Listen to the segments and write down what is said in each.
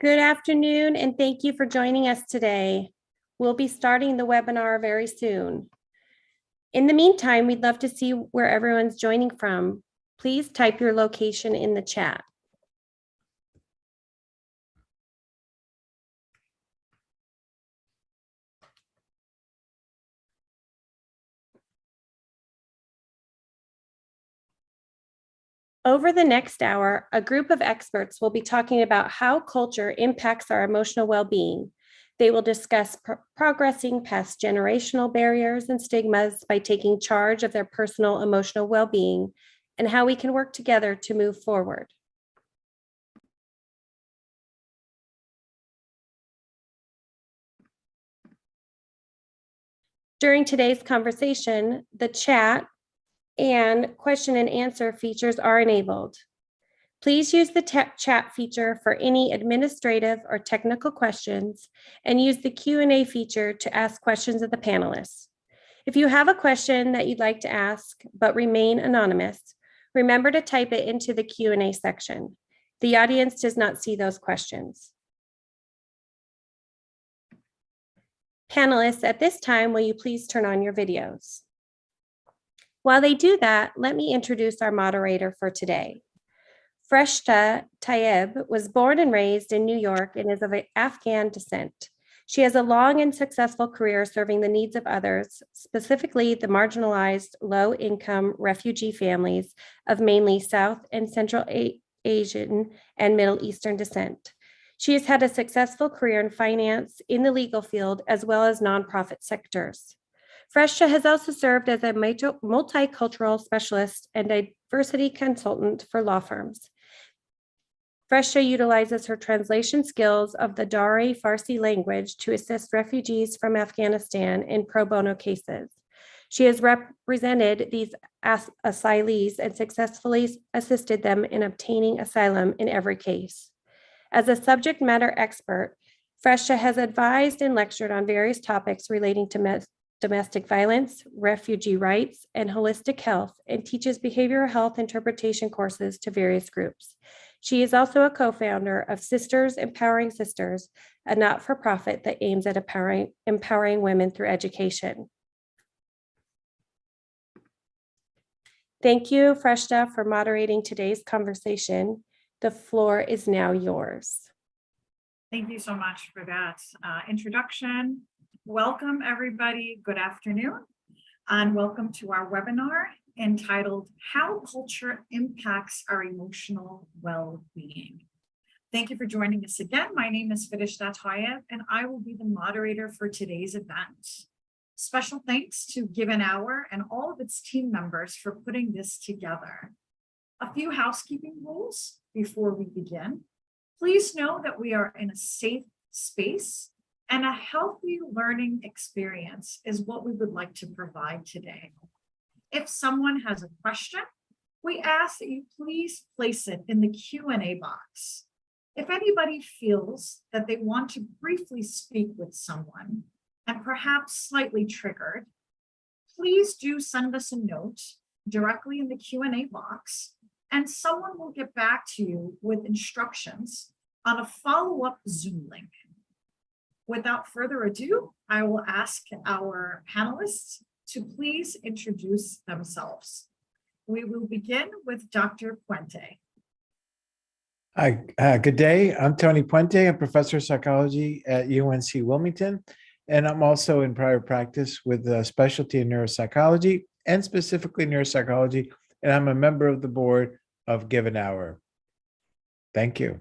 Good afternoon, and thank you for joining us today. We'll be starting the webinar very soon. In the meantime, we'd love to see where everyone's joining from. Please type your location in the chat. Over the next hour, a group of experts will be talking about how culture impacts our emotional well-being. They will discuss progressing past generational barriers and stigmas by taking charge of their personal emotional well-being and how we can work together to move forward. During today's conversation, the chat and question and answer features are enabled. Please use the chat feature for any administrative or technical questions and use the Q&A feature to ask questions of the panelists. If you have a question that you'd like to ask but remain anonymous, remember to type it into the Q&A section. The audience does not see those questions. Panelists, at this time, will you please turn on your videos? While they do that, let me introduce our moderator for today. Freshta Tayeb was born and raised in New York and is of Afghan descent. She has a long and successful career serving the needs of others, specifically the marginalized, low-income refugee families of mainly South and Central Asian and Middle Eastern descent. She has had a successful career in finance, in the legal field, as well as nonprofit sectors. Freshta has also served as a multicultural specialist and diversity consultant for law firms. Freshta utilizes her translation skills of the Dari Farsi language to assist refugees from Afghanistan in pro bono cases. She has represented these asylees and successfully assisted them in obtaining asylum in every case. As a subject matter expert, Freshta has advised and lectured on various topics relating to domestic violence, refugee rights, and holistic health, and teaches behavioral health interpretation courses to various groups. She is also a co-founder of Sisters Empowering Sisters, a not-for-profit that aims at empowering women through education. Thank you, Freshta, for moderating today's conversation. The floor is now yours. Thank you so much for that introduction. Welcome, everybody. Good afternoon, and welcome to our webinar entitled How Culture Impacts Our Emotional Well-Being. Thank you for joining us again. My name is Freshta Tayeb, and I will be the moderator for today's event. Special thanks to Give an Hour and all of its team members for putting this together. A few housekeeping rules before we begin. Please know that we are in a safe space and a healthy learning experience is what we would like to provide today. If someone has a question, we ask that you please place it in the Q&A box. If anybody feels that they want to briefly speak with someone and perhaps slightly triggered, please do send us a note directly in the Q&A box, and someone will get back to you with instructions on a follow-up Zoom link. Without further ado, I will ask our panelists to please introduce themselves. We will begin with Dr. Puente. Hi, good day. I'm Tony Puente. I'm professor of psychology at UNC Wilmington, and I'm also in private practice with a specialty in neuropsychology and specifically neuropsychology, and I'm a member of the board of Give an Hour. Thank you.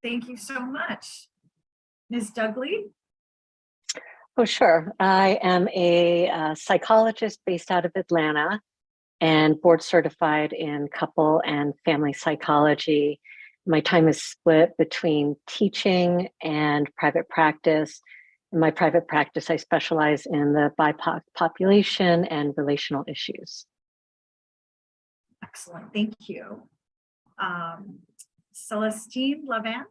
Thank you so much. Ms. Dudley? Oh, sure. I am a psychologist based out of Atlanta and board certified in couple and family psychology. My time is split between teaching and private practice. In my private practice, I specialize in the BIPOC population and relational issues. Excellent, thank you. Celestine Levan.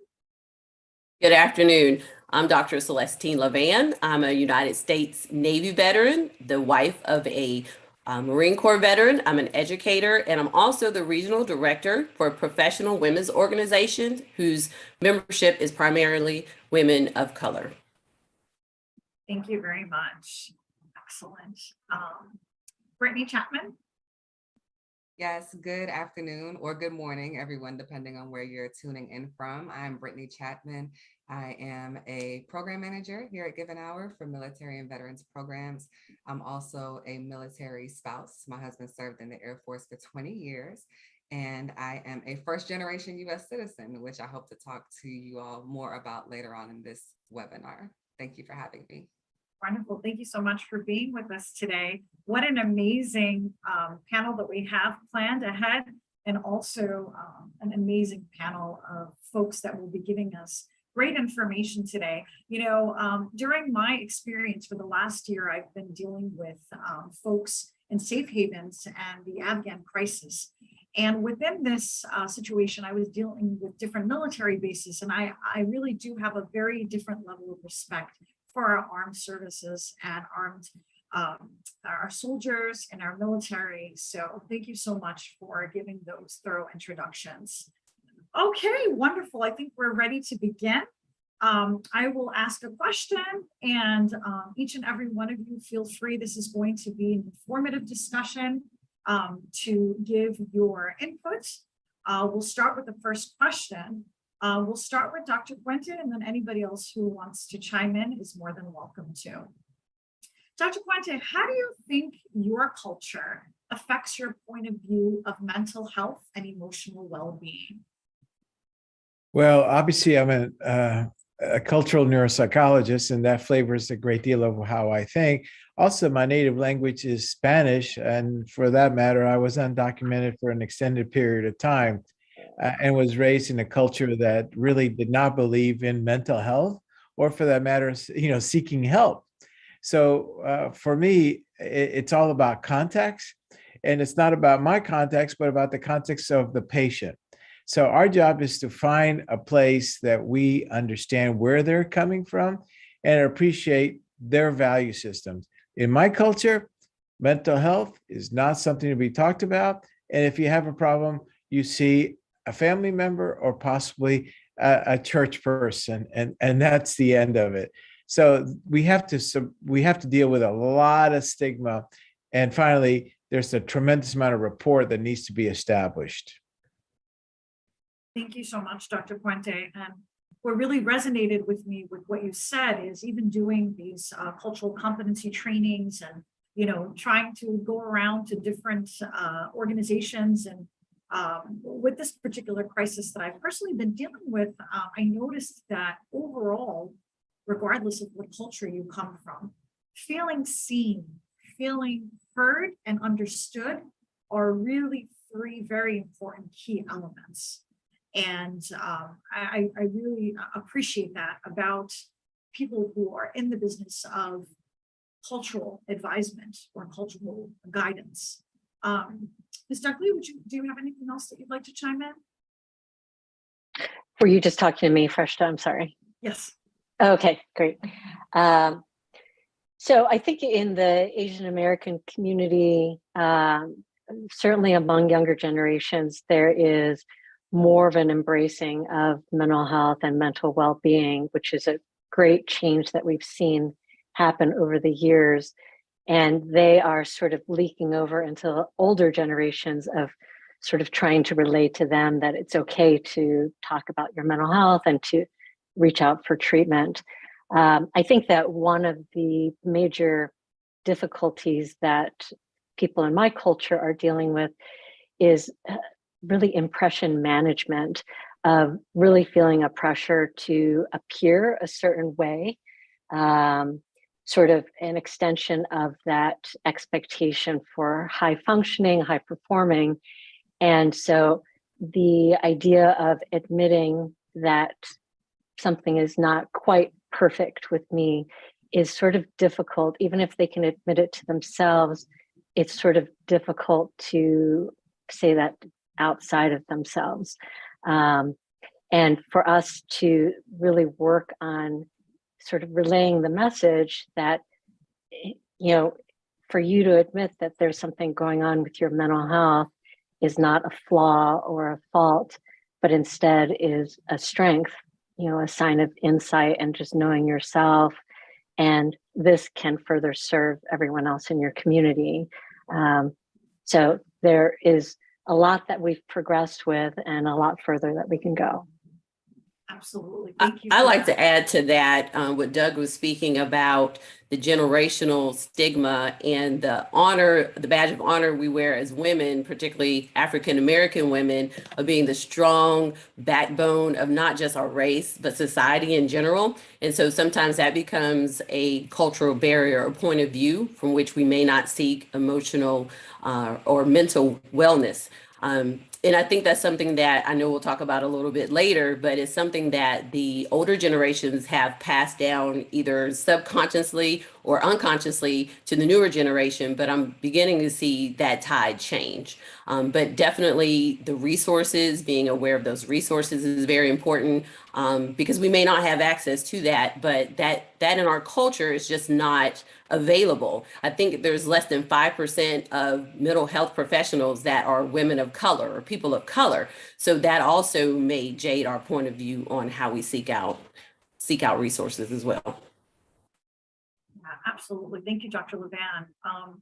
Good afternoon. I'm Dr. Celestine Levan. I'm a United States Navy veteran, the wife of a I'm a Marine Corps veteran, I'm an educator, and I'm also the regional director for a professional women's organization whose membership is primarily women of color. Thank you very much. Excellent. Brittany Chapman. Yes, good afternoon or good morning, everyone, depending on where you're tuning in from. I'm Brittany Chapman. I am a program manager here at Given Hour for military and veterans programs. I'm also a military spouse. My husband served in the Air Force for 20 years, and I am a first-generation U.S. citizen, which I hope to talk to you all more about later on in this webinar. Thank you for having me. Wonderful. Thank you so much for being with us today. What an amazing panel that we have planned ahead, and also an amazing panel of folks that will be giving us great information today. You know, during my experience for the last year, I've been dealing with folks in safe havens and the Afghan crisis. And within this situation, I was dealing with different military bases, and I really do have a very different level of respect for our armed services and our soldiers and our military. So thank you so much for giving those thorough introductions. Okay, wonderful. I think we're ready to begin. I will ask a question, and each and every one of you feel free. This is going to be an informative discussion to give your input. We'll start with the first question. We'll start with Dr. Puente, and then anybody else who wants to chime in is more than welcome to. Dr. Puente, how do you think your culture affects your point of view of mental health and emotional well-being? Well, obviously, I'm a cultural neuropsychologist, and that flavors a great deal of how I think. Also, my native language is Spanish, and for that matter, I was undocumented for an extended period of time. And was raised in a culture that really did not believe in mental health, or for that matter, seeking help. So for me, it's all about context, and it's not about my context, but about the context of the patient. So our job is to find a place that we understand where they're coming from and appreciate their value systems. In my culture, mental health is not something to be talked about. And if you have a problem, you see a family member or possibly a church person, and that's the end of it. So we have to deal with a lot of stigma. And finally, there's a tremendous amount of rapport that needs to be established. Thank you so much, Dr. Puente. And what really resonated with me with what you said is even doing these cultural competency trainings and, trying to go around to different organizations. And with this particular crisis that I've personally been dealing with, I noticed that overall, regardless of what culture you come from, feeling seen, feeling heard and understood are really three very important key elements. And I really appreciate that about people who are in the business of cultural advisement or cultural guidance. Ms. Duckley, do you have anything else that you'd like to chime in? Were you just talking to me, Freshta? I'm sorry. Yes. Okay, great. So I think in the Asian American community, certainly among younger generations, there is more of an embracing of mental health and mental well-being, which is a great change that we've seen happen over the years. And they are sort of leaking over into older generations of sort of trying to relate to them that it's okay to talk about your mental health and to reach out for treatment. I think that one of the major difficulties that people in my culture are dealing with is really impression management, of really feeling a pressure to appear a certain way, sort of an extension of that expectation for high functioning, high performing. And so the idea of admitting that something is not quite perfect with me is sort of difficult. Even if they can admit it to themselves, it's sort of difficult to say that outside of themselves. And for us to really work on sort of relaying the message that, for you to admit that there's something going on with your mental health is not a flaw or a fault, but instead is a strength, a sign of insight and just knowing yourself. And this can further serve everyone else in your community. So there is a lot that we've progressed with and a lot further that we can go. Absolutely. Thank you. I like to add to that what Doug was speaking about, the generational stigma and the honor, the badge of honor we wear as women, particularly African-American women, of being the strong backbone of not just our race, but society in general. And so sometimes that becomes a cultural barrier or point of view from which we may not seek emotional or mental wellness. And I think that's something that I know we'll talk about a little bit later, but it's something that the older generations have passed down either subconsciously or unconsciously to the newer generation, but I'm beginning to see that tide change. But definitely the resources, being aware of those resources is very important because we may not have access to that, but that in our culture is just not available. I think there's less than 5% of mental health professionals that are women of color or people of color. So that also may jade our point of view on how we seek out resources as well. Yeah, absolutely. Thank you, Dr. Levan.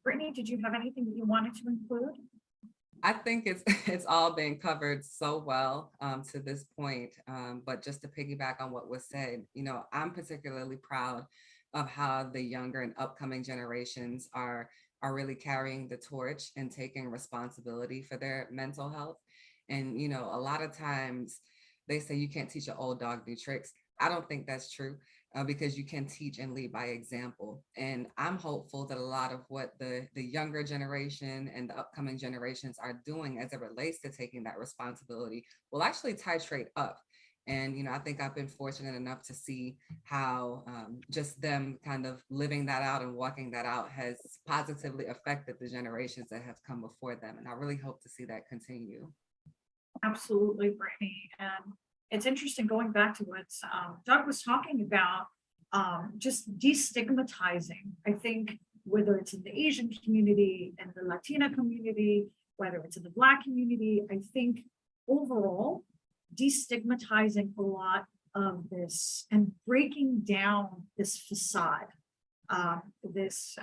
Brittany, did you have anything that you wanted to include? I think it's all been covered so well to this point. But just to piggyback on what was said, I'm particularly proud of how the younger and upcoming generations are really carrying the torch and taking responsibility for their mental health. And, a lot of times they say you can't teach an old dog new tricks. I don't think that's true because you can teach and lead by example. And I'm hopeful that a lot of what the younger generation and the upcoming generations are doing as it relates to taking that responsibility will actually titrate up. And, I think I've been fortunate enough to see how just them kind of living that out and walking that out has positively affected the generations that have come before them. And I really hope to see that continue. Absolutely, Brittany. And it's interesting going back to what Doug was talking about, just destigmatizing. I think whether it's in the Asian community and the Latina community, whether it's in the Black community, I think overall, destigmatizing a lot of this and breaking down this facade. This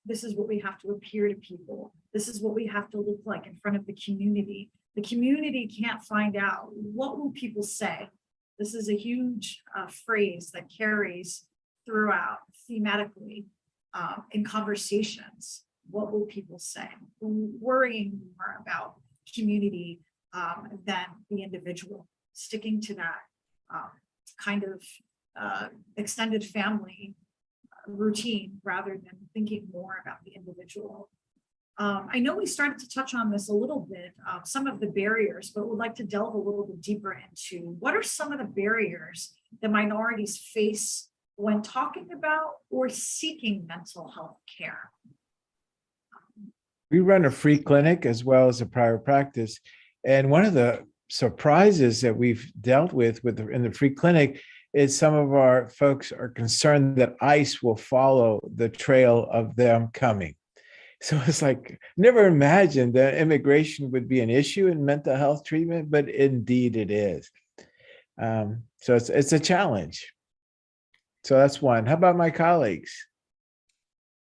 is what we have to appear to people. This is what we have to look like in front of the community. The community can't find out. What will people say? This is a huge phrase that carries throughout thematically in conversations. What will people say? Worrying more about community than the individual, sticking to that kind of extended family routine rather than thinking more about the individual. I know we started to touch on this a little bit, some of the barriers, but would like to delve a little bit deeper into what are some of the barriers that minorities face when talking about or seeking mental health care. We run a free clinic as well as a private practice. And one of the surprises that we've dealt with in the free clinic is some of our folks are concerned that ICE will follow the trail of them coming. So it's like, never imagined that immigration would be an issue in mental health treatment, but indeed it is. So it's a challenge. So that's one. How about my colleagues?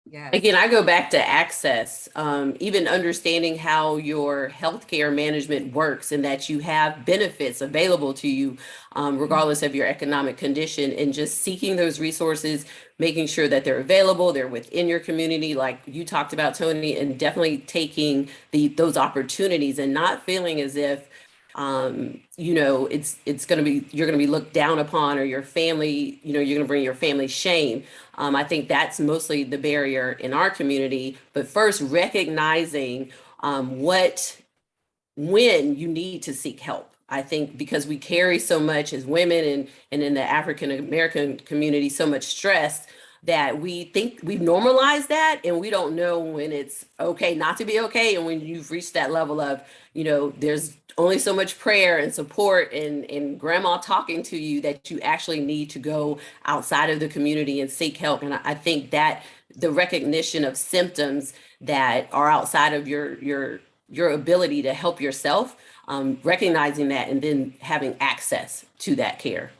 Yeah. Again, I go back to access, even understanding how your healthcare management works and that you have benefits available to you, regardless of your economic condition, and just seeking those resources, making sure that they're available, they're within your community, like you talked about, Tony, and definitely taking those opportunities and not feeling as if it's going to be, you're going to be looked down upon, or your family, you're going to bring your family shame. I think that's mostly the barrier in our community, but first recognizing when you need to seek help. I think because we carry so much as women and in the African-American community, so much stress, that we think we've normalized that, and we don't know when it's okay not to be okay. And when you've reached that level of, there's only so much prayer and support and grandma talking to you, that you actually need to go outside of the community and seek help. And I think that the recognition of symptoms that are outside of your ability to help yourself, recognizing that and then having access to that care.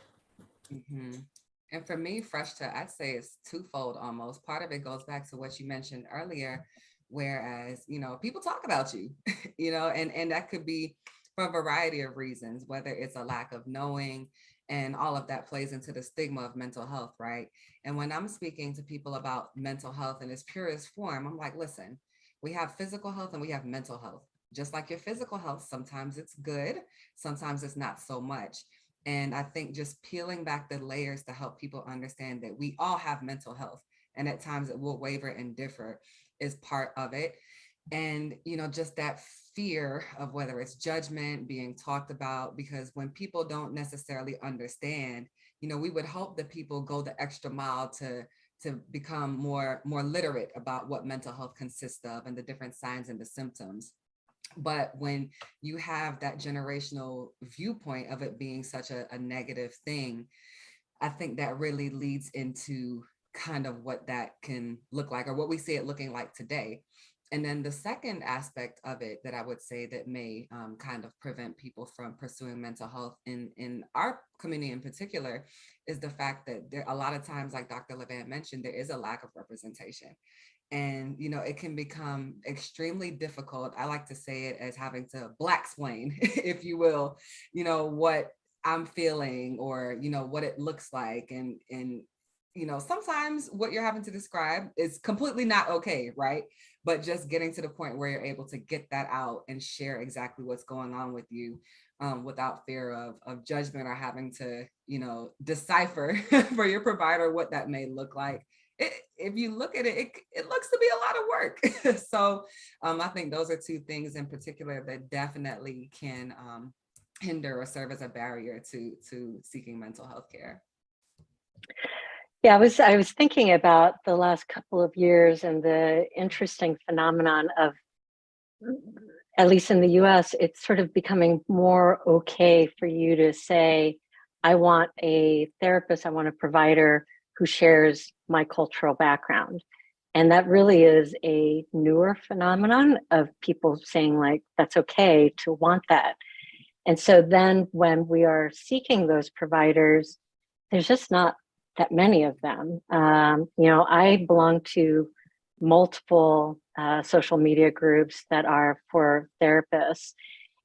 Mhm. And for me, I'd say it's twofold almost. Part of it goes back to what you mentioned earlier, whereas, people talk about you, and that could be for a variety of reasons, whether it's a lack of knowing, and all of that plays into the stigma of mental health, right? And when I'm speaking to people about mental health in its purest form, I'm like, listen, we have physical health and we have mental health. Just like your physical health, sometimes it's good, sometimes it's not so much. And I think just peeling back the layers to help people understand that we all have mental health, and at times it will waver and differ, is part of it. And, just that fear of whether it's judgment being talked about, because when people don't necessarily understand, we would hope that people go the extra mile to become more literate about what mental health consists of and the different signs and the symptoms. But when you have that generational viewpoint of it being such a negative thing, I think that really leads into kind of what that can look like, or what we see it looking like today. And then the second aspect of it that I would say that may kind of prevent people from pursuing mental health in our community in particular is the fact that there a lot of times, like Dr. Levan mentioned, there is a lack of representation. And, it can become extremely difficult. I like to say it as having to blaxplain, if you will, what I'm feeling, or, what it looks like. And sometimes what you're having to describe is completely not okay, right? But just getting to the point where you're able to get that out and share exactly what's going on with you, without fear of judgment, or having to, decipher for your provider what that may look like. If you look at it, it looks to be a lot of work. So I think those are two things in particular that definitely can hinder or serve as a barrier to seeking mental health care. Yeah, I was thinking about the last couple of years and the interesting phenomenon of, at least in the US, it's sort of becoming more okay for you to say, I want a therapist, I want a provider who shares my cultural background. And that really is a newer phenomenon of people saying, like, that's okay to want that. And so then when we are seeking those providers, there's just not that many of them. I belong to multiple social media groups that are for therapists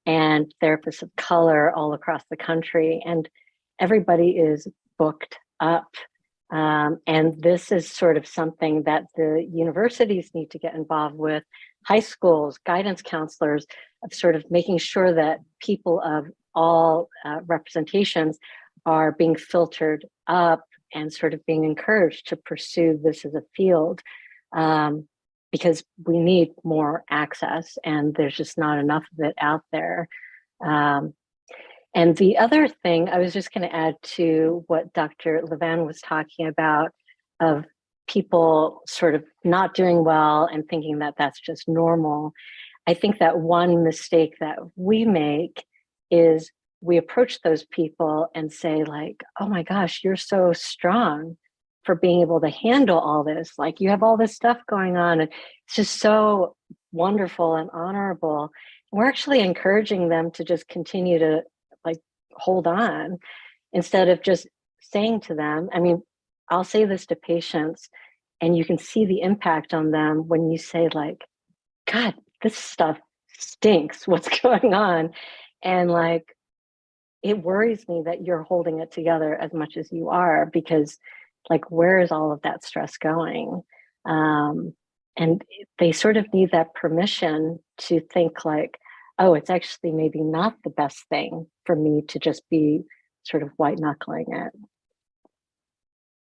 and therapists of color all across the country. And everybody is booked up. And this is sort of something that the universities need to get involved with, high schools, guidance counselors, of sort of making sure that people of all representations are being filtered up and sort of being encouraged to pursue this as a field, because we need more access and there's just not enough of it out there. And the other thing I was just going to add to what Dr. Levan was talking about, of people sort of not doing well and thinking that that's just normal. I think that one mistake that we make is we approach those people and say, like, oh my gosh, you're so strong for being able to handle all this. Like, you have all this stuff going on, and it's just so wonderful and honorable. And we're actually encouraging them to just continue to, like, hold on, instead of just saying to them, I mean, I'll say this to patients, and you can see the impact on them when you say, like, God, this stuff stinks, what's going on? And, like, it worries me that you're holding it together as much as you are, because, like, where is all of that stress going? And they sort of need that permission to think, like, oh, it's actually maybe not the best thing for me to just be sort of white knuckling it.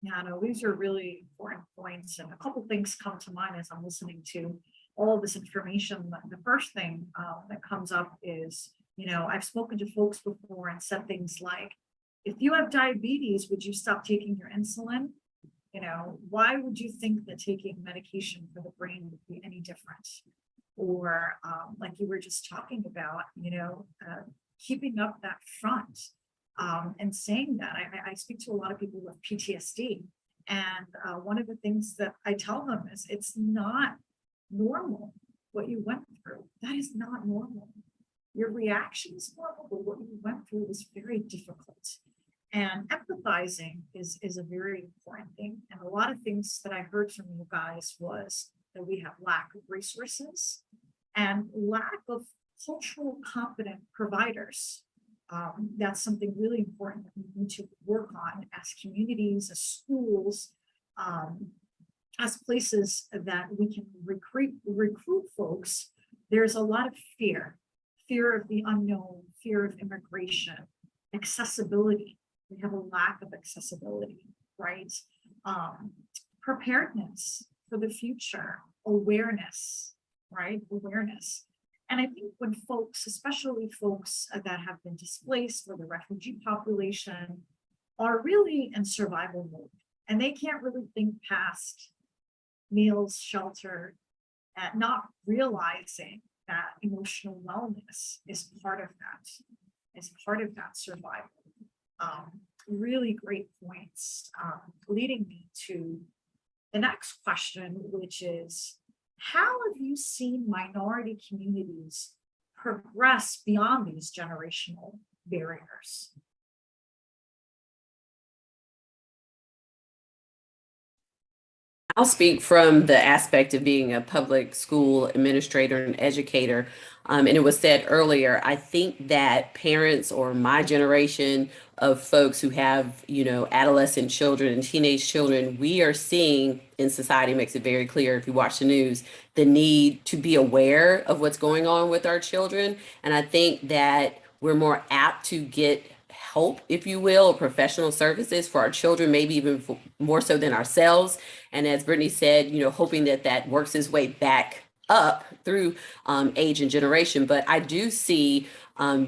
Yeah, no, these are really important points. And a couple things come to mind as I'm listening to all of this information. The first thing that comes up is, I've spoken to folks before and said things like, if you have diabetes, would you stop taking your insulin? Why would you think that taking medication for the brain would be any different? Or like you were just talking about, keeping up that front and saying that. I speak to a lot of people with PTSD, And one of the things that I tell them is it's not normal what you went through. That is not normal. Your reaction is normal, but what you went through was very difficult. And empathizing is a very important thing. And a lot of things that I heard from you guys was that we have lack of resources and lack of cultural competent providers. That's something really important that we need to work on as communities, as schools, as places that we can recruit folks. There's a lot of fear of the unknown, fear of immigration, accessibility. We have a lack of accessibility, right? Preparedness for the future, awareness, right? Awareness. And I think when folks, especially folks that have been displaced or the refugee population, are really in survival mode, and they can't really think past meals, shelter, and not realizing that emotional wellness is part of that survival. Really great points, leading me to the next question, which is, how have you seen minority communities progress beyond these generational barriers? I'll speak from the aspect of being a public school administrator and educator. And it was said earlier, I think that parents or my generation of folks who have, adolescent children and teenage children, we are seeing in society, makes it very clear if you watch the news, the need to be aware of what's going on with our children. And I think that we're more apt to get help, if you will, professional services for our children, maybe even more so than ourselves. And as Brittany said, hoping that works its way back up through age and generation. But I do see,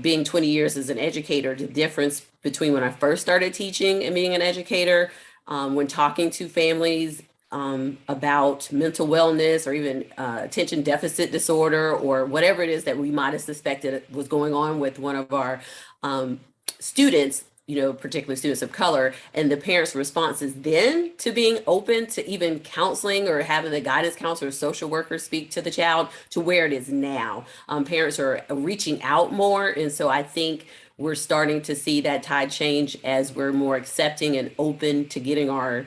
being 20 years as an educator, the difference between when I first started teaching and being an educator, when talking to families about mental wellness or even attention deficit disorder or whatever it is that we might have suspected was going on with one of our students, particularly students of color, and the parents' responses then to being open to even counseling or having the guidance counselor or social worker speak to the child to where it is now. Parents are reaching out more. And so I think we're starting to see that tide change as we're more accepting and open to getting our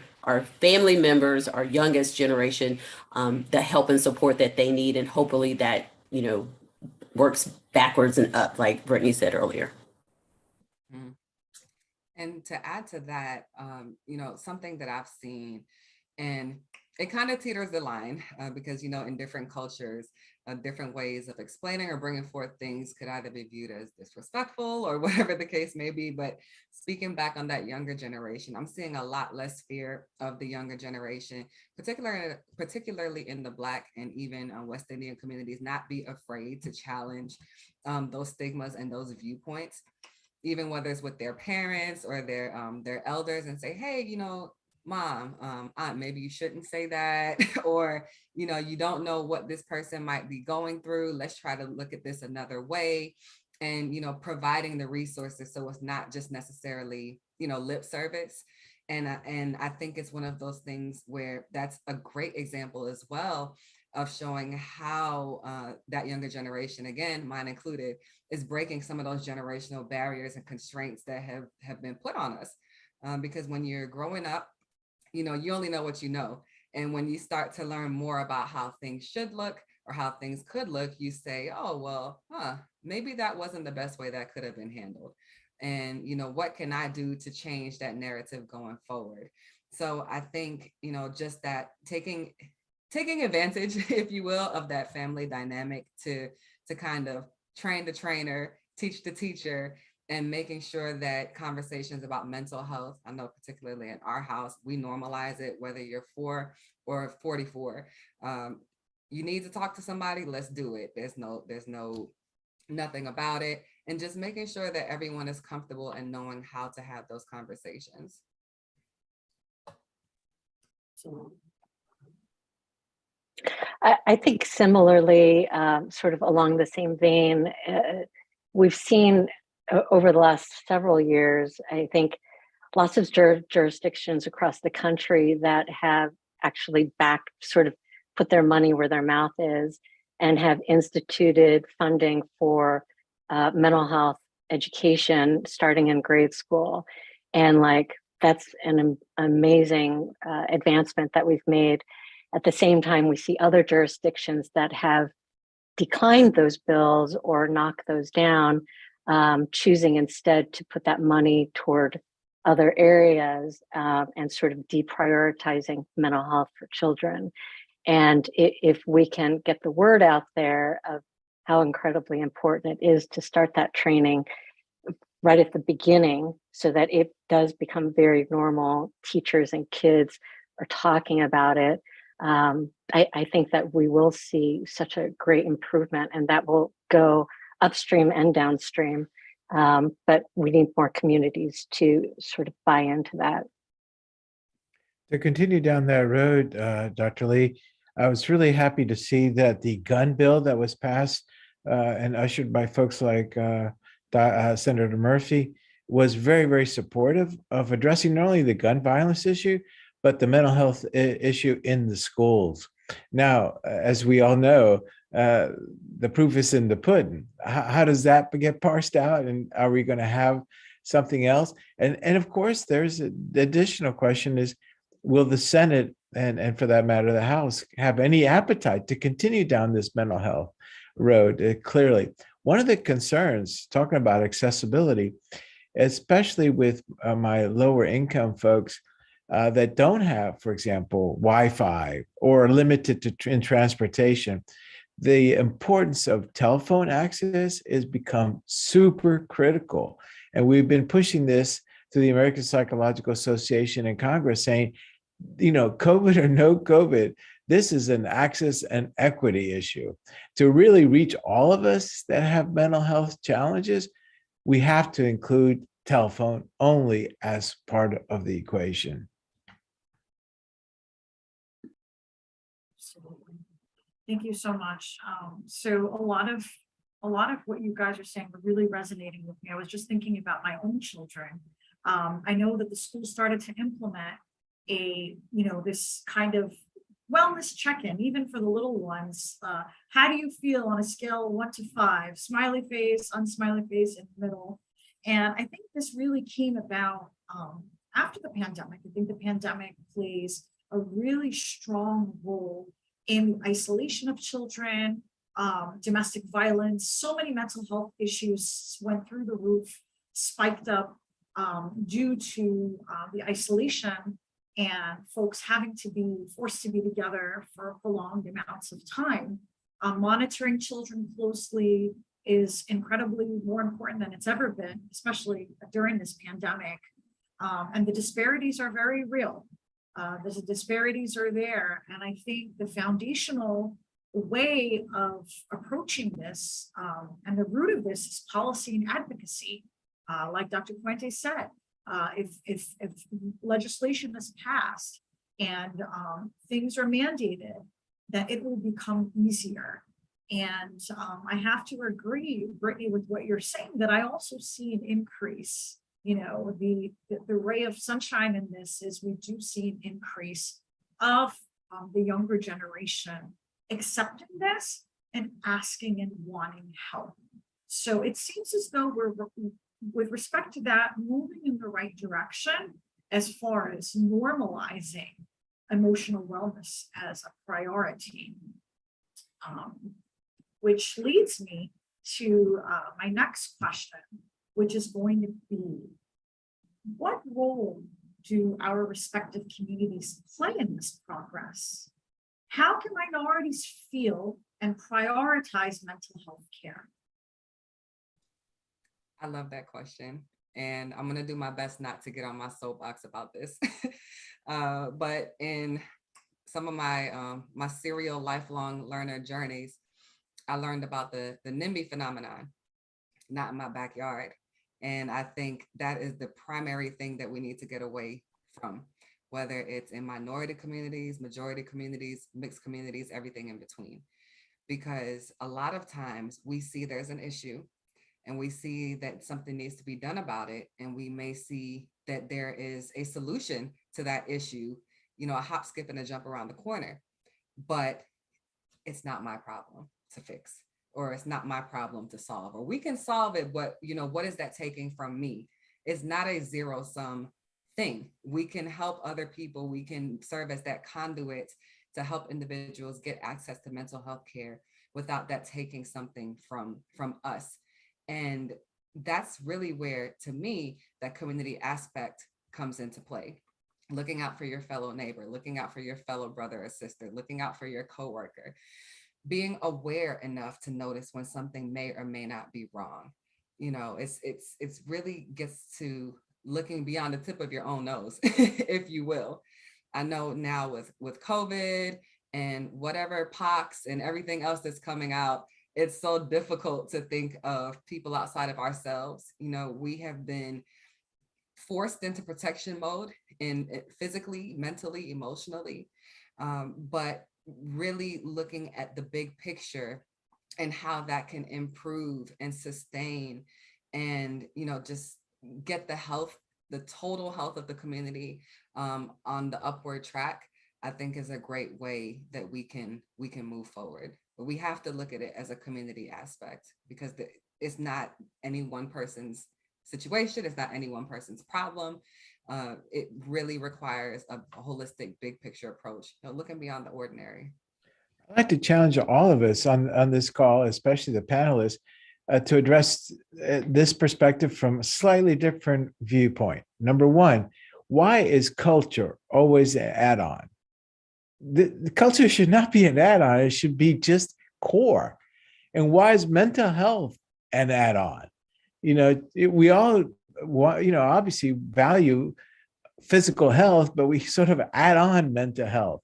family members, our youngest generation, the help and support that they need. And hopefully that, works backwards and up, like Brittany said earlier. And to add to that, something that I've seen, and it kind of teeters the line because, in different cultures, different ways of explaining or bringing forth things could either be viewed as disrespectful or whatever the case may be. But speaking back on that younger generation, I'm seeing a lot less fear of the younger generation, particularly in the Black and even West Indian communities, not be afraid to challenge those stigmas and those viewpoints, even whether it's with their parents or their elders, and say, hey, mom, aunt, maybe you shouldn't say that, or, you don't know what this person might be going through. Let's try to look at this another way. And, providing the resources so it's not just necessarily, lip service. And I think it's one of those things where that's a great example as well of showing how that younger generation, again, mine included, is breaking some of those generational barriers and constraints that have been put on us. Because when you're growing up, you only know what you know. And when you start to learn more about how things should look or how things could look, you say, oh, well, maybe that wasn't the best way that could have been handled. And, what can I do to change that narrative going forward? So I think, just that taking advantage, if you will, of that family dynamic to kind of train the trainer, teach the teacher, and making sure that conversations about mental health, I know particularly in our house, we normalize it, whether you're 4 or 44. You need to talk to somebody, let's do it. There's nothing about it. And just making sure that everyone is comfortable and knowing how to have those conversations. I think similarly, sort of along the same vein, we've seen over the last several years, I think lots of jurisdictions across the country that have actually sort of put their money where their mouth is and have instituted funding for mental health education starting in grade school. And like, that's an amazing advancement that we've made. At the same time, we see other jurisdictions that have declined those bills or knocked those down, choosing instead to put that money toward other areas and sort of deprioritizing mental health for children. And if we can get the word out there of how incredibly important it is to start that training right at the beginning so that it does become very normal, teachers and kids are talking about it, I think that we will see such a great improvement, and that will go upstream and downstream. But we need more communities to sort of buy into that. To continue down that road, Dr. Lee, I was really happy to see that the gun bill that was passed and ushered by folks like Senator Murphy was very, very supportive of addressing not only the gun violence issue, but the mental health issue in the schools. Now, as we all know, the proof is in the pudding. How does that get parsed out? And are we going to have something else? And of course, there's the additional question is, will the Senate and for that matter, the House have any appetite to continue down this mental health road? Clearly, one of the concerns, talking about accessibility, especially with my lower income folks that don't have, for example, Wi-Fi or limited to in transportation, the importance of telephone access has become super critical. And we've been pushing this to the American Psychological Association and Congress saying, COVID or no COVID, this is an access and equity issue. To really reach all of us that have mental health challenges, we have to include telephone only as part of the equation. Absolutely. Thank you so much. So a lot of what you guys are saying are really resonating with me. I was just thinking about my own children. I know that the school started to implement this kind of wellness check-in, even for the little ones. How do you feel on a scale of 1 to 5? Smiley face, unsmiley face in the middle. And I think this really came about after the pandemic. I think the pandemic plays a really strong role in isolation of children, domestic violence. So many mental health issues went through the roof, spiked up due to the isolation and folks having to be forced to be together for prolonged amounts of time. Monitoring children closely is incredibly more important than it's ever been, especially during this pandemic. And the disparities are very real. The disparities are there. And I think the foundational way of approaching this and the root of this is policy and advocacy. Like Dr. Puente said, if legislation is passed and things are mandated, that it will become easier. And I have to agree, Brittany, with what you're saying, that I also see an increase. The ray of sunshine in this is we do see an increase of the younger generation accepting this and asking and wanting help. So it seems as though we're, with respect to that, moving in the right direction as far as normalizing emotional wellness as a priority. Which leads me to my next question, which is going to be, what role do our respective communities play in this progress? How can minorities feel and prioritize mental health care? I love that question. And I'm going to do my best not to get on my soapbox about this. But in some of my my serial lifelong learner journeys, I learned about the Nimby Phenomenon, not in my backyard. And I think that is the primary thing that we need to get away from, whether it's in minority communities, majority communities, mixed communities, everything in between. Because a lot of times we see there's an issue and we see that something needs to be done about it. And we may see that there is a solution to that issue, you know, a hop, skip, and a jump around the corner. But it's not my problem to fix, or it's not my problem to solve, or we can solve it, but you know, what is that taking from me? It's not a zero-sum thing. We can help other people. We can serve as that conduit to help individuals get access to mental health care without that taking something from us. And that's really where, to me, that community aspect comes into play. Looking out for your fellow neighbor, looking out for your fellow brother or sister, looking out for your coworker, being aware enough to notice when something may or may not be wrong. You know, it's really gets to looking beyond the tip of your own nose, if you will. I know now with COVID and whatever pox and everything else that's coming out, it's so difficult to think of people outside of ourselves. You know, we have been forced into protection mode in physically, mentally, emotionally, but really looking at the big picture and how that can improve and sustain and, you know, just get the health, the total health of the community on the upward track, I think is a great way that we can move forward. But we have to look at it as a community aspect, because it's not any one person's situation. It's not any one person's problem. It really requires a holistic, big picture approach, you know, looking beyond the ordinary. I'd like to challenge all of us on this call, especially the panelists, to address this perspective from a slightly different viewpoint. Number one, why is culture always an add-on? The culture should not be an add-on. It should be just core. And why is mental health an add-on? You know, we all, you know, obviously value physical health, but we sort of add on mental health.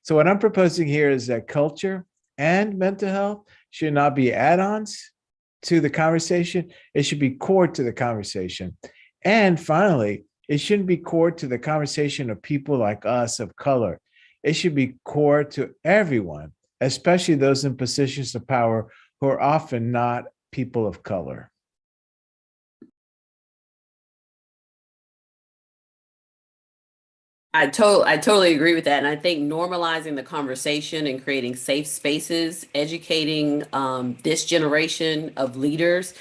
So what I'm proposing here is that culture and mental health should not be add-ons to the conversation. It should be core to the conversation. And finally, it shouldn't be core to the conversation of people like us of color. It should be core to everyone, especially those in positions of power who are often not people of color. I totally agree with that. And I think normalizing the conversation and creating safe spaces, educating this generation of leaders.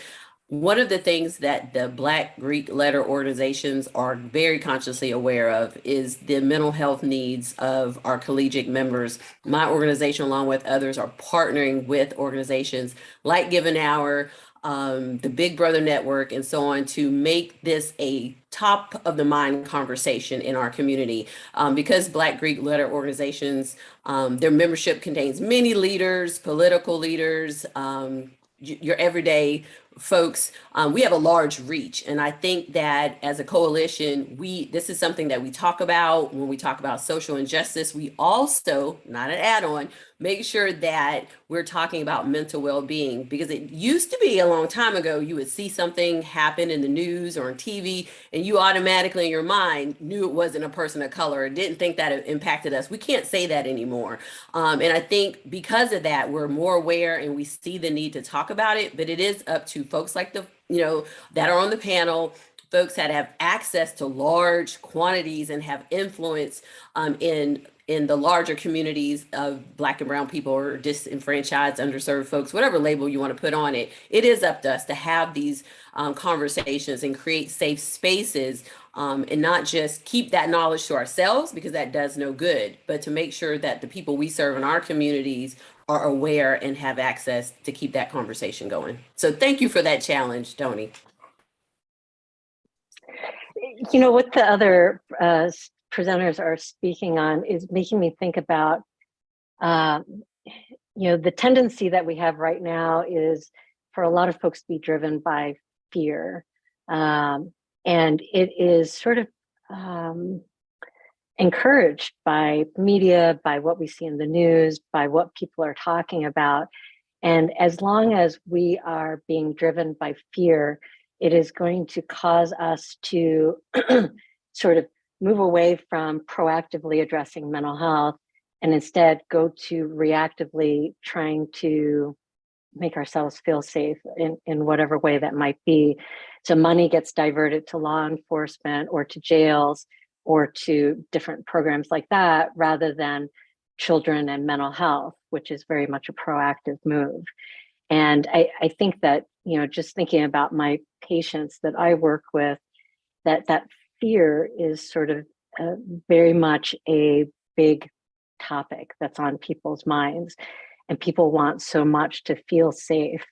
One of the things that the Black Greek letter organizations are very consciously aware of is the mental health needs of our collegiate members. My organization, along with others, are partnering with organizations like Give an Hour, the Big Brother Network, and so on, to make this a top of the mind conversation in our community. Because Black Greek letter organizations, their membership contains many leaders, political leaders, your everyday folks, we have a large reach. And I think that as a coalition, this is something that we talk about when we talk about social injustice. We also, not an add-on, make sure that we're talking about mental well-being, because it used to be a long time ago, you would see something happen in the news or on TV and you automatically in your mind knew it wasn't a person of color and didn't think that it impacted us. We can't say that anymore. And I think because of that, we're more aware and we see the need to talk about it, but it is up to folks like that are on the panel, folks that have access to large quantities and have influence in the larger communities of Black and brown people or disenfranchised, underserved folks, whatever label you want to put on it. It is up to us to have these conversations and create safe spaces, and not just keep that knowledge to ourselves, because that does no good, but to make sure that the people we serve in our communities are aware and have access to keep that conversation going. So thank you for that challenge, Tony. You know, what the other presenters are speaking on is making me think about, the tendency that we have right now is for a lot of folks to be driven by fear. And it is sort of encouraged by media, by what we see in the news, by what people are talking about. And as long as we are being driven by fear, it is going to cause us to sort of move away from proactively addressing mental health and instead go to reactively trying to make ourselves feel safe in whatever way that might be. So money gets diverted to law enforcement or to jails or to different programs like that, rather than children and mental health, which is very much a proactive move. And I think that, just thinking about my patients that I work with, that fear is sort of very much a big topic that's on people's minds. And people want so much to feel safe.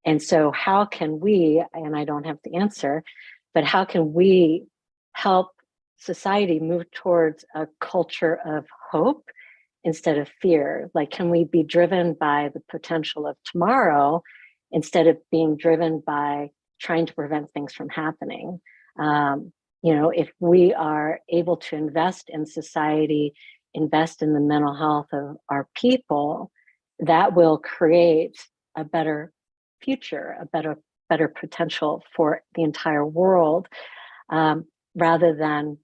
And so how can we, and I don't have the answer, but how can we help society move towards a culture of hope instead of fear? Like, can we be driven by the potential of tomorrow instead of being driven by trying to prevent things from happening? If we are able to invest in society, invest in the mental health of our people, that will create a better future, a better potential for the entire world, rather than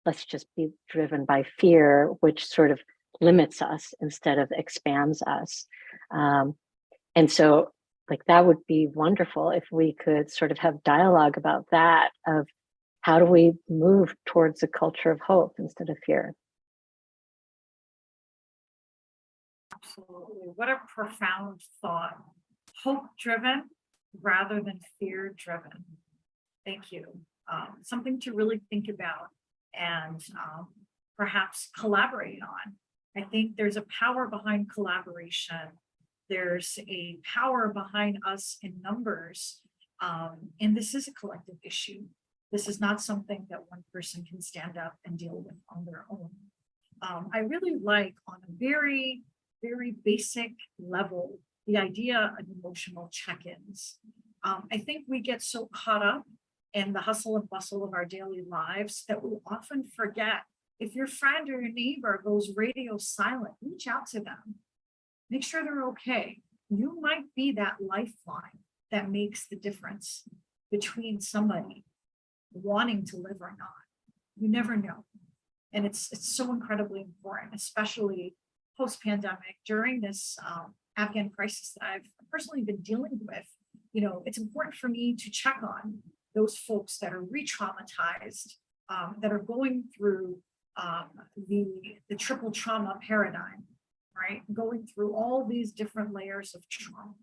let's just be driven by fear, which sort of limits us instead of expands us. And so, like, that would be wonderful if we could sort of have dialogue about that, of how do we move towards a culture of hope instead of fear. Absolutely. What a profound thought. Hope-driven rather than fear-driven. Thank you. Something to really think about and perhaps collaborate on. I think there's a power behind collaboration. There's a power behind us in numbers. And this is a collective issue. This is not something that one person can stand up and deal with on their own. I really like, on a very, very basic level, the idea of emotional check-ins. I think we get so caught up in the hustle and bustle of our daily lives that we often forget, if your friend or your neighbor goes radio silent, reach out to them. Make sure they're okay. You might be that lifeline that makes the difference between somebody wanting to live or not. You never know. And it's so incredibly important, especially post-pandemic, during this Afghan crisis that I've personally been dealing with. It's important for me to check on those folks that are re-traumatized, that are going through the triple trauma paradigm, right? Going through all these different layers of trauma.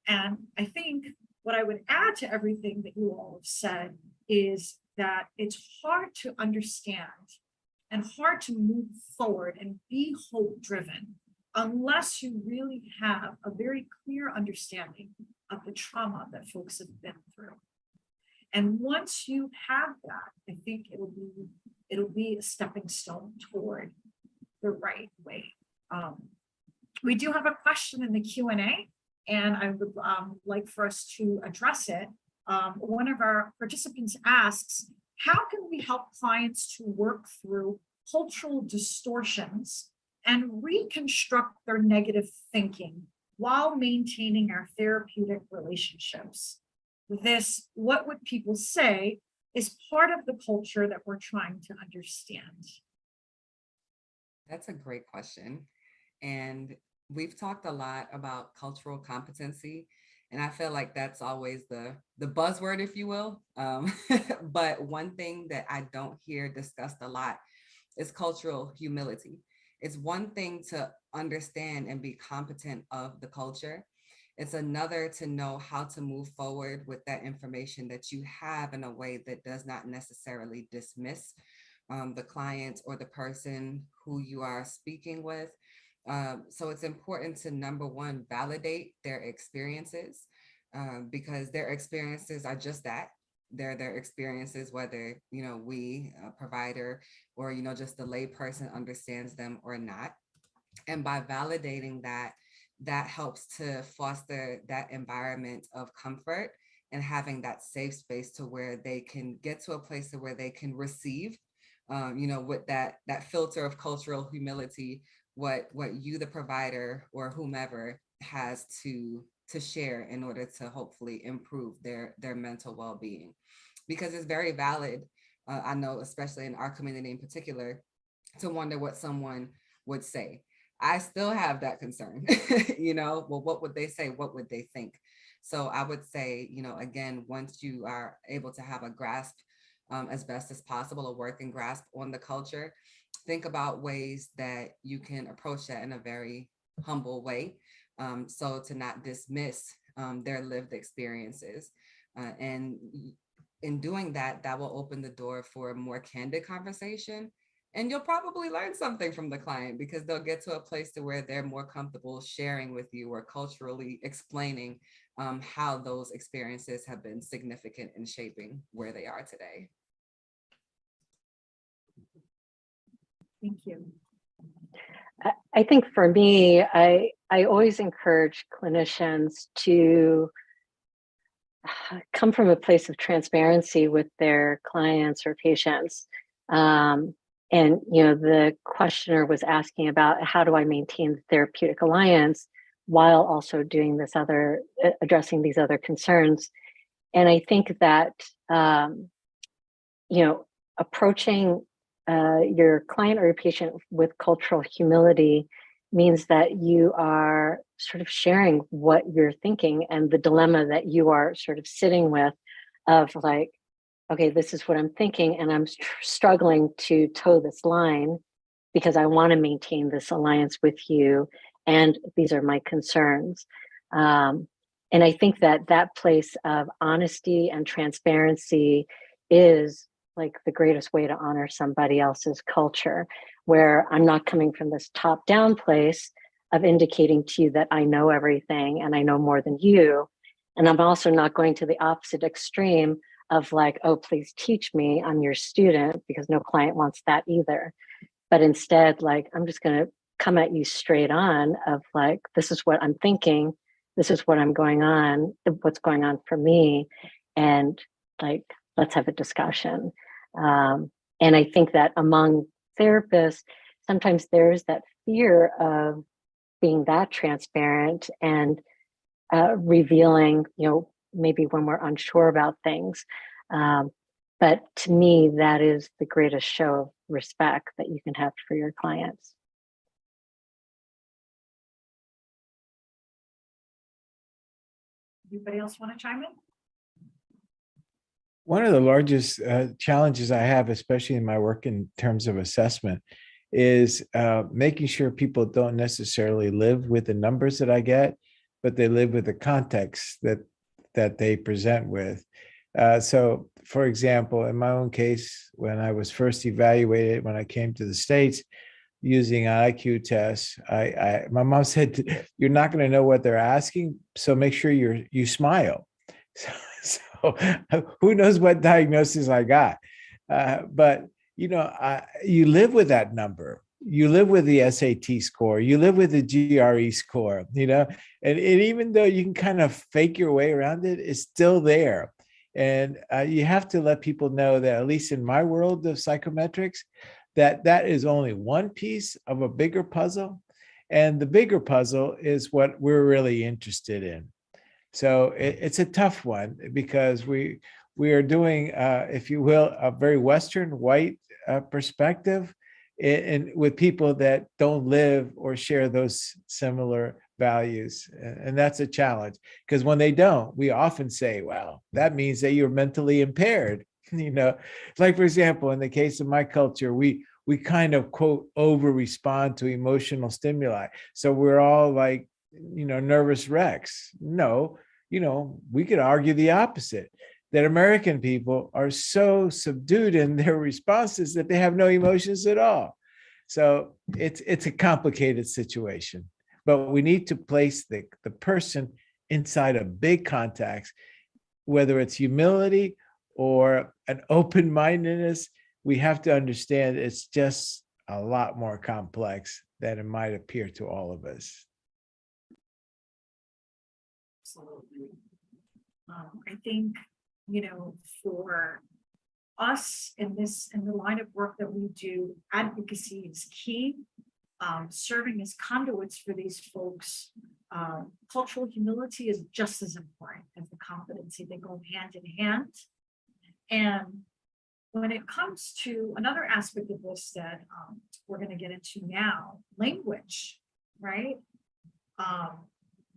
And I think what I would add to everything that you all have said is that it's hard to understand and hard to move forward and be hope-driven unless you really have a very clear understanding of the trauma that folks have been through. And once you have that, I think it'll be a stepping stone toward the right way. We do have a question in the Q&A, and I would like for us to address it. One of our participants asks, how can we help clients to work through cultural distortions and reconstruct their negative thinking while maintaining our therapeutic relationships? This, what would people say, is part of the culture that we're trying to understand. That's a great question. And we've talked a lot about cultural competency, and I feel like that's always the buzzword, if you will. But one thing that I don't hear discussed a lot is cultural humility. It's one thing to understand and be competent of the culture. It's another to know how to move forward with that information that you have in a way that does not necessarily dismiss the client or the person who you are speaking with. So it's important to, number one, validate their experiences, because their experiences are just that. They're their experiences, whether, we, a provider, or, just the lay person understands them or not. And by validating that, that helps to foster that environment of comfort and having that safe space to where they can get to a place where they can receive, with that filter of cultural humility, what you, the provider or whomever, has to share in order to hopefully improve their mental well-being. Because it's very valid, I know, especially in our community in particular, to wonder what someone would say. I still have that concern. Well, what would they say? What would they think? So I would say, again, once you are able to have a grasp as best as possible, a working grasp on the culture, think about ways that you can approach that in a very humble way. So to not dismiss their lived experiences. And in doing that, that will open the door for a more candid conversation. And you'll probably learn something from the client because they'll get to a place to where they're more comfortable sharing with you or culturally explaining how those experiences have been significant in shaping where they are today. Thank you. I think for me, I always encourage clinicians to come from a place of transparency with their clients or patients. And the questioner was asking about how do I maintain the therapeutic alliance while also doing addressing these other concerns. And I think that approaching your client or your patient with cultural humility means that you are sort of sharing what you're thinking and the dilemma that you are sort of sitting with of like, okay, this is what I'm thinking, and I'm struggling to toe this line because I want to maintain this alliance with you, and these are my concerns. And I think that place of honesty and transparency is like the greatest way to honor somebody else's culture, where I'm not coming from this top-down place of indicating to you that I know everything and I know more than you. And I'm also not going to the opposite extreme of like, oh, please teach me, I'm your student, because no client wants that either. But instead, like, I'm just going to come at you straight on of like, this is what I'm thinking, this is what I'm going on, what's going on for me. And like, let's have a discussion. And I think that among therapists, sometimes there's that fear of being that transparent and revealing, maybe when we're unsure about things. But to me, that is the greatest show of respect that you can have for your clients. Anybody else want to chime in? One of the largest challenges I have, especially in my work in terms of assessment, is making sure people don't necessarily live with the numbers that I get, but they live with the context that they present with. So, for example, in my own case, when I was first evaluated, when I came to the States using an IQ test, my mom said, "You're not going to know what they're asking, so make sure you smile." So who knows what diagnosis I got? But you live with that number. You live with the SAT score. You live with the GRE score. And even though you can kind of fake your way around it, it's still there. And you have to let people know that, at least in my world of psychometrics, that is only one piece of a bigger puzzle. And the bigger puzzle is what we're really interested in. So it's a tough one because we are doing, if you will, a very Western white perspective and with people that don't live or share those similar values. And that's a challenge because when they don't, we often say, well, that means that you're mentally impaired. Like, for example, in the case of my culture, we kind of, quote, over respond to emotional stimuli. So we're all like, nervous wrecks. No, we could argue the opposite, that American people are so subdued in their responses that they have no emotions at all. So it's a complicated situation, but we need to place the person inside a big context, whether it's humility or an open-mindedness. We have to understand it's just a lot more complex than it might appear to all of us. Absolutely. I think, for us in the line of work that we do, advocacy is key. Serving as conduits for these folks, cultural humility is just as important as the competency. They go hand in hand. And when it comes to another aspect of this that we're going to get into now, language right?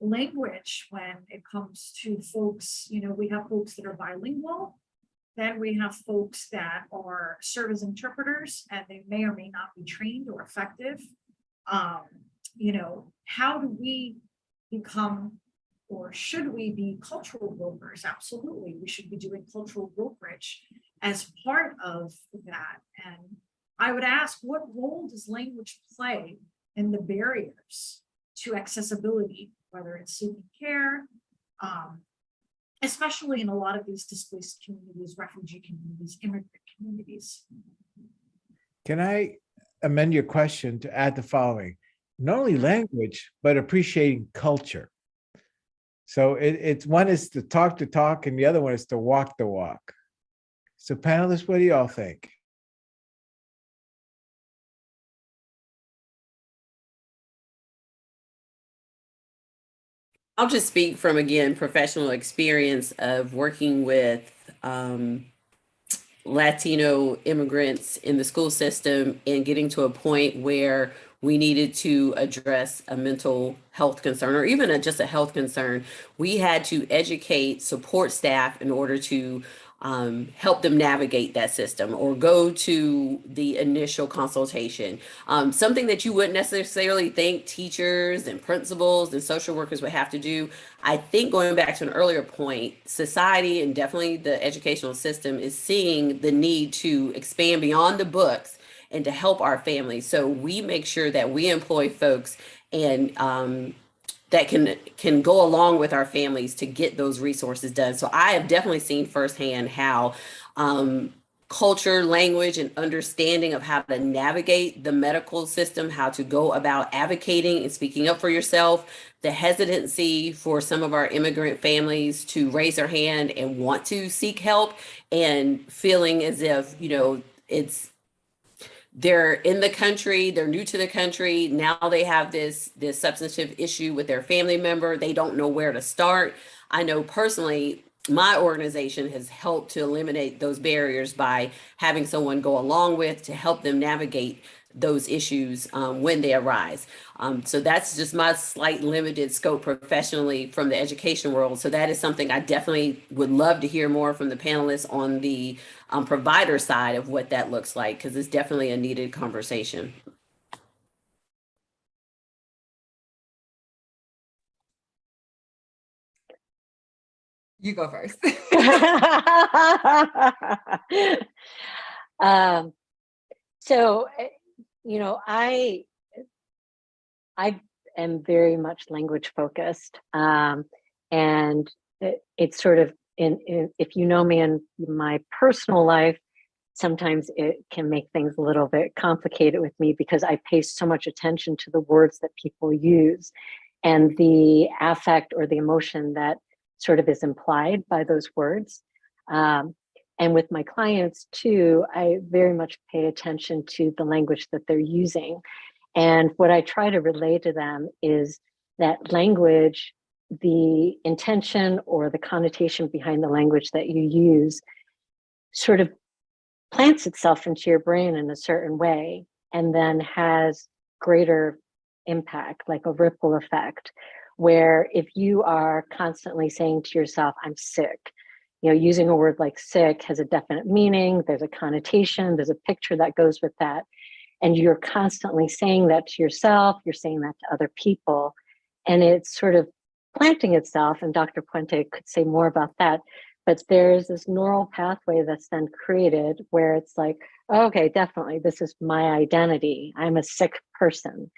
Language, when it comes to folks, we have folks that are bilingual, then we have folks that are serve as interpreters, and they may or may not be trained or effective. How do we become, or should we be, cultural brokers? Absolutely, we should be doing cultural brokerage as part of that. And I would ask, what role does language play in the barriers to accessibility, whether it's seeking care, especially in a lot of these displaced communities, refugee communities, immigrant communities? Can I amend your question to add the following? Not only language, but appreciating culture. So it's one is to talk, and the other one is to walk the walk. So panelists, what do y'all think? I'll just speak from, again, professional experience of working with Latino immigrants in the school system and getting to a point where we needed to address a mental health concern, or even just a health concern. We had to educate support staff in order to help them navigate that system or go to the initial consultation. Something that you wouldn't necessarily think teachers and principals and social workers would have to do. I think, going back to an earlier point, society and definitely the educational system is seeing the need to expand beyond the books and to help our families. So we make sure that we employ folks and that can go along with our families to get those resources done. So I have definitely seen firsthand how culture, language, and understanding of how to navigate the medical system, how to go about advocating and speaking up for yourself, the hesitancy for some of our immigrant families to raise their hand and want to seek help, and feeling as if, they're in the country, they're new to the country, now they have this substantive issue with their family member, they don't know where to start. I know personally, my organization has helped to eliminate those barriers by having someone go along with to help them navigate those issues when they arise. So that's just my slight limited scope professionally from the education world. So that is something I definitely would love to hear more from the panelists on the provider side of what that looks like, because it's definitely a needed conversation. You go first. So, I am very much language focused, and it's sort of if you know me in my personal life, sometimes it can make things a little bit complicated with me because I pay so much attention to the words that people use and the affect or the emotion that sort of is implied by those words. And with my clients too, I very much pay attention to the language that they're using. And what I try to relay to them is that language, the intention or the connotation behind the language that you use sort of plants itself into your brain in a certain way and then has greater impact, like a ripple effect, where if you are constantly saying to yourself, I'm sick, using a word like sick has a definite meaning, there's a connotation, there's a picture that goes with that. And you're constantly saying that to yourself, you're saying that to other people, and it's sort of planting itself. And Dr. Puente could say more about that. But there's this neural pathway that's then created where it's like, okay, definitely, this is my identity. I'm a sick person.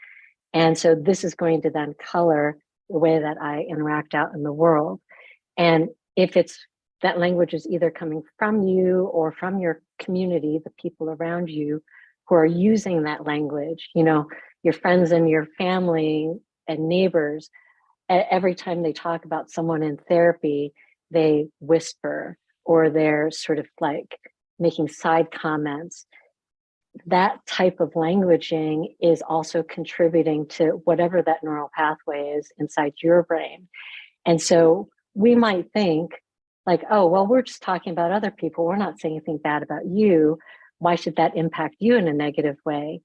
And so this is going to then color the way that I interact out in the world. And if it's that language is either coming from you or from your community, the people around you who are using that language, your friends and your family and neighbors, every time they talk about someone in therapy, they whisper or they're sort of like making side comments. That type of languaging is also contributing to whatever that neural pathway is inside your brain. And so we might think like, oh, well, we're just talking about other people. We're not saying anything bad about you. Why should that impact you in a negative way?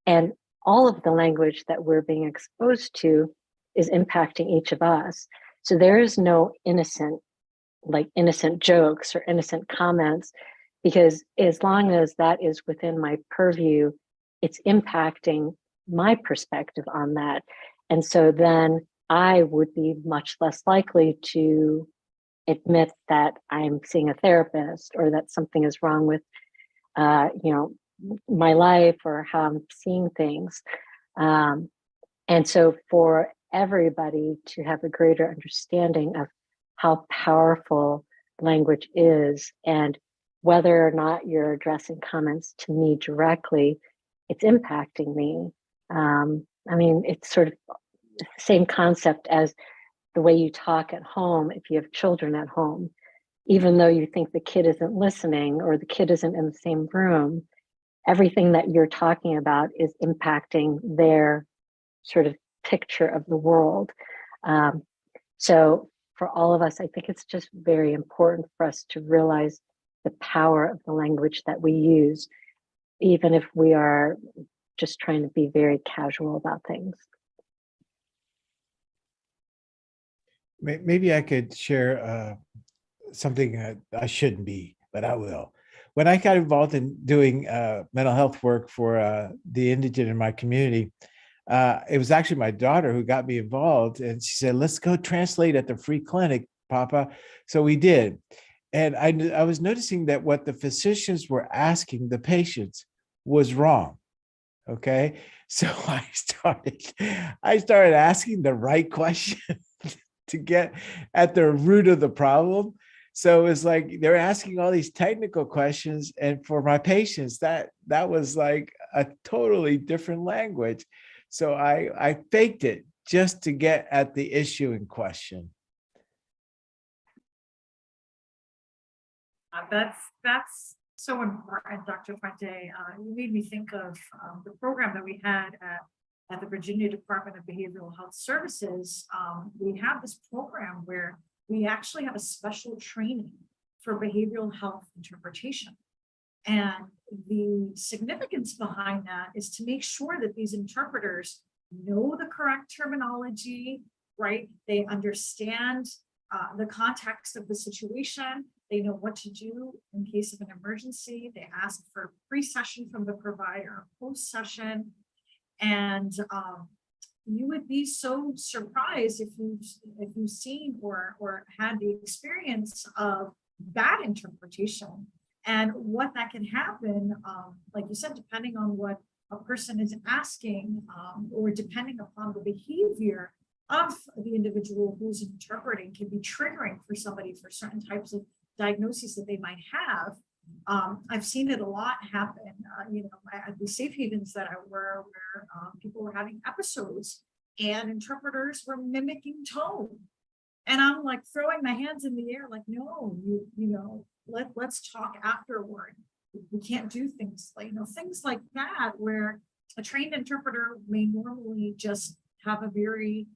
And all of the language that we're being exposed to is impacting each of us. So there is no innocent jokes or innocent comments, because as long as that is within my purview, it's impacting my perspective on that. And so then I would be much less likely to admit that I'm seeing a therapist, or that something is wrong with, my life or how I'm seeing things. And so for everybody to have a greater understanding of how powerful language is, and whether or not you're addressing comments to me directly, it's impacting me. It's sort of the same concept as the way you talk at home if you have children at home. Even though you think the kid isn't listening or the kid isn't in the same room, everything that you're talking about is impacting their sort of picture of the world. So for all of us, I think it's just very important for us to realize the power of the language that we use, even if we are just trying to be very casual about things. Maybe I could share something I shouldn't be, but I will. When I got involved in doing mental health work for the indigent in my community, it was actually my daughter who got me involved, and she said, "Let's go translate at the free clinic, Papa." So we did. And I was noticing that what the physicians were asking the patients was wrong. Okay. So I started asking the right question to get at the root of the problem. So it's like they're asking all these technical questions, and for my patients, that was like a totally different language. So I faked it just to get at the issue in question. That's so important, Dr. Puente. You made me think of the program that we had at the Virginia Department of Behavioral Health Services. We have this program where we actually have a special training for behavioral health interpretation. And the significance behind that is to make sure that these interpreters know the correct terminology, right? They understand the context of the situation. They know what to do in case of an emergency. They ask for a pre-session from the provider, post-session. And you would be so surprised if you've seen or had the experience of bad interpretation and what that can happen, like you said, depending on what a person is asking, or depending upon the behavior of the individual who's interpreting, can be triggering for somebody for certain types of diagnoses that they might have. I've seen it a lot happen, at the safe havens that I were, where people were having episodes and interpreters were mimicking tone. And I'm like throwing my hands in the air, like, no, let's talk afterward. We can't do things like that, where a trained interpreter may normally just have a very,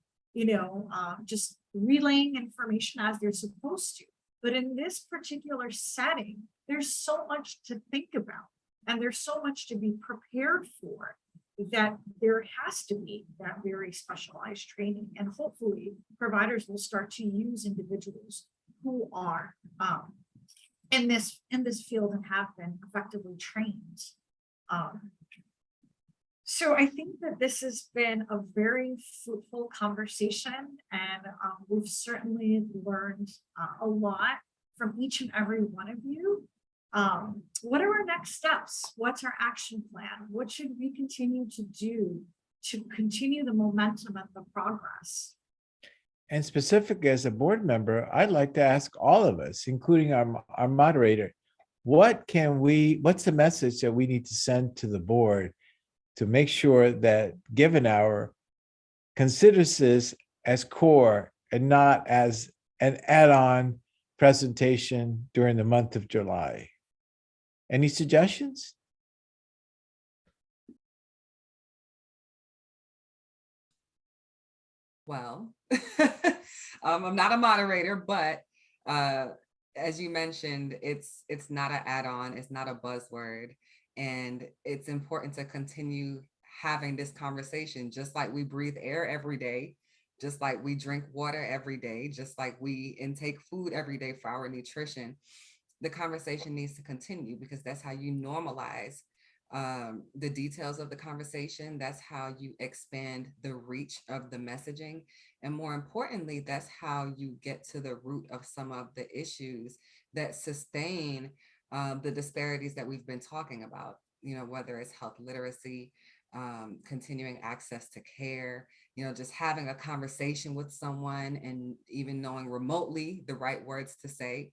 just relaying information as they're supposed to. But in this particular setting, there's so much to think about, and there's so much to be prepared for, that there has to be that very specialized training. And hopefully providers will start to use individuals who are in this field and have been effectively trained. So I think that this has been a very fruitful conversation, and we've certainly learned a lot from each and every one of you. What are our next steps? What's our action plan? What should we continue to do to continue the momentum and the progress? And specifically as a board member, I'd like to ask all of us, including our moderator, what's the message that we need to send to the board to make sure that Given Hour considers this as core and not as an add-on presentation during the month of July? Any suggestions? Well, I'm not a moderator, but as you mentioned, it's not an add-on, it's not a buzzword, and it's important to continue having this conversation, just like we breathe air every day, just like we drink water every day, just like we intake food every day for our nutrition. The conversation needs to continue, because that's how you normalize the details of the conversation. That's how you expand the reach of the messaging. And more importantly, that's how you get to the root of some of the issues that sustain the disparities that we've been talking about, whether it's health literacy, continuing access to care, just having a conversation with someone and even knowing remotely the right words to say.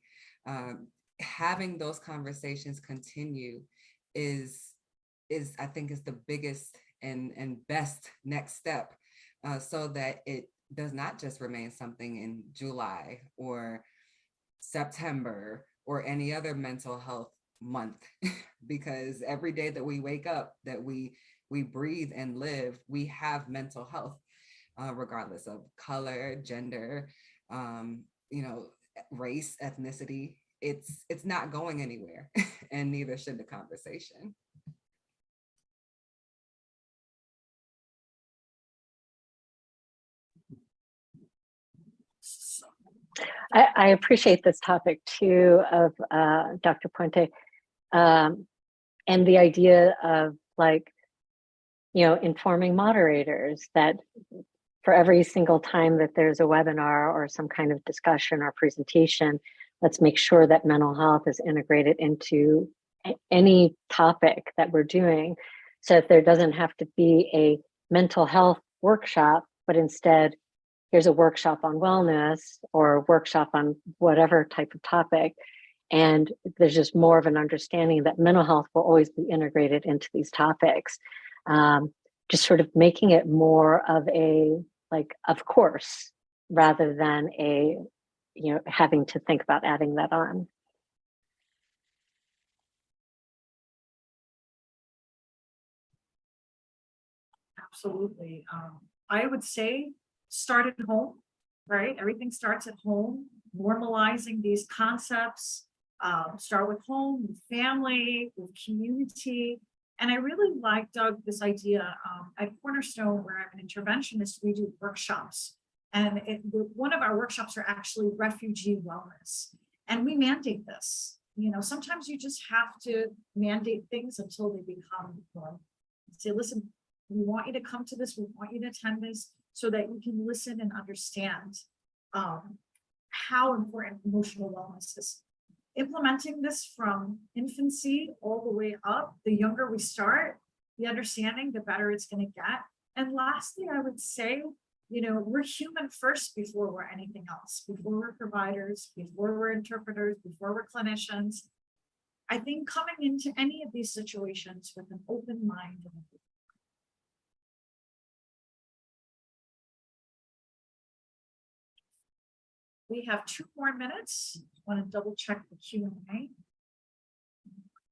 Having those conversations continue is I think is the biggest and best next step, so that it does not just remain something in July or September or any other mental health month, because every day that we wake up, that we breathe and live, we have mental health, regardless of color, gender, race, ethnicity. It's not going anywhere, and neither should the conversation. I appreciate this topic too of Dr. Puente, and the idea of informing moderators that for every single time that there's a webinar or some kind of discussion or presentation, let's make sure that mental health is integrated into any topic that we're doing. So if there doesn't have to be a mental health workshop, but instead here's a workshop on wellness or a workshop on whatever type of topic. And there's just more of an understanding that mental health will always be integrated into these topics. Just sort of making it more of a, of course, rather than having to think about adding that on. Absolutely. I would say start at home, right? Everything starts at home, normalizing these concepts, start with home, with family, with community. And I really like, Doug, this idea at Cornerstone, where I'm an interventionist, we do workshops. And one of our workshops are actually refugee wellness. And we mandate this. Sometimes you just have to mandate things until they become normal. Say, listen, we want you to come to this, we want you to attend this, so that you can listen and understand how important emotional wellness is. Implementing this from infancy all the way up, the younger we start, the understanding, the better it's going to get. And lastly, I would say, we're human first before we're anything else, before we're providers, before we're interpreters, before we're clinicians. I think coming into any of these situations with an open mind and we have 2 more minutes. I want to double check the Q&A.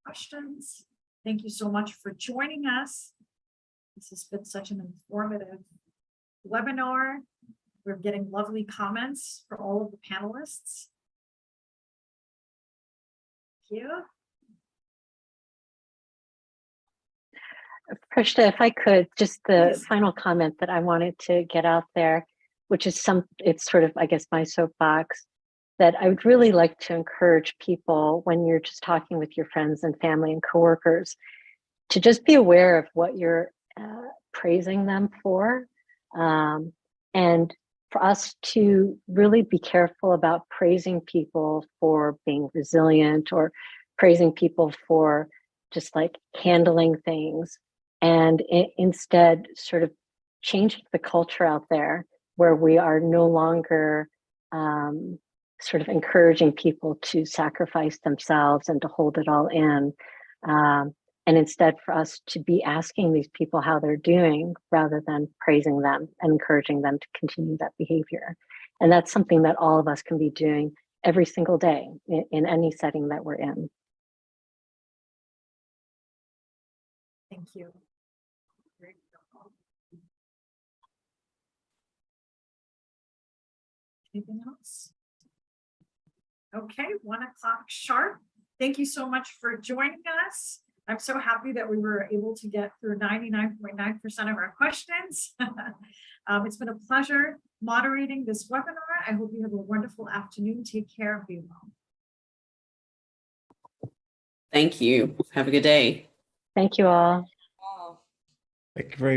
Questions? Thank you so much for joining us. This has been such an informative webinar. We're getting lovely comments for all of the panelists. Thank you. Prishta, if I could, just the Please. final comment that I wanted to get out there, which is it's sort of, I guess, my soapbox, that I would really like to encourage people when you're just talking with your friends and family and coworkers to just be aware of what you're praising them for. And for us to really be careful about praising people for being resilient or praising people for just handling things, and instead sort of changing the culture out there where we are no longer sort of encouraging people to sacrifice themselves and to hold it all in. And instead for us to be asking these people how they're doing rather than praising them and encouraging them to continue that behavior. And that's something that all of us can be doing every single day in any setting that we're in. Thank you. Anything else? Okay, 1 o'clock sharp. Thank you so much for joining us. I'm so happy that we were able to get through 99.9% of our questions. It's been a pleasure moderating this webinar. I hope you have a wonderful afternoon. Take care and be well. Thank you. Have a good day. Thank you all. Oh. Thank you very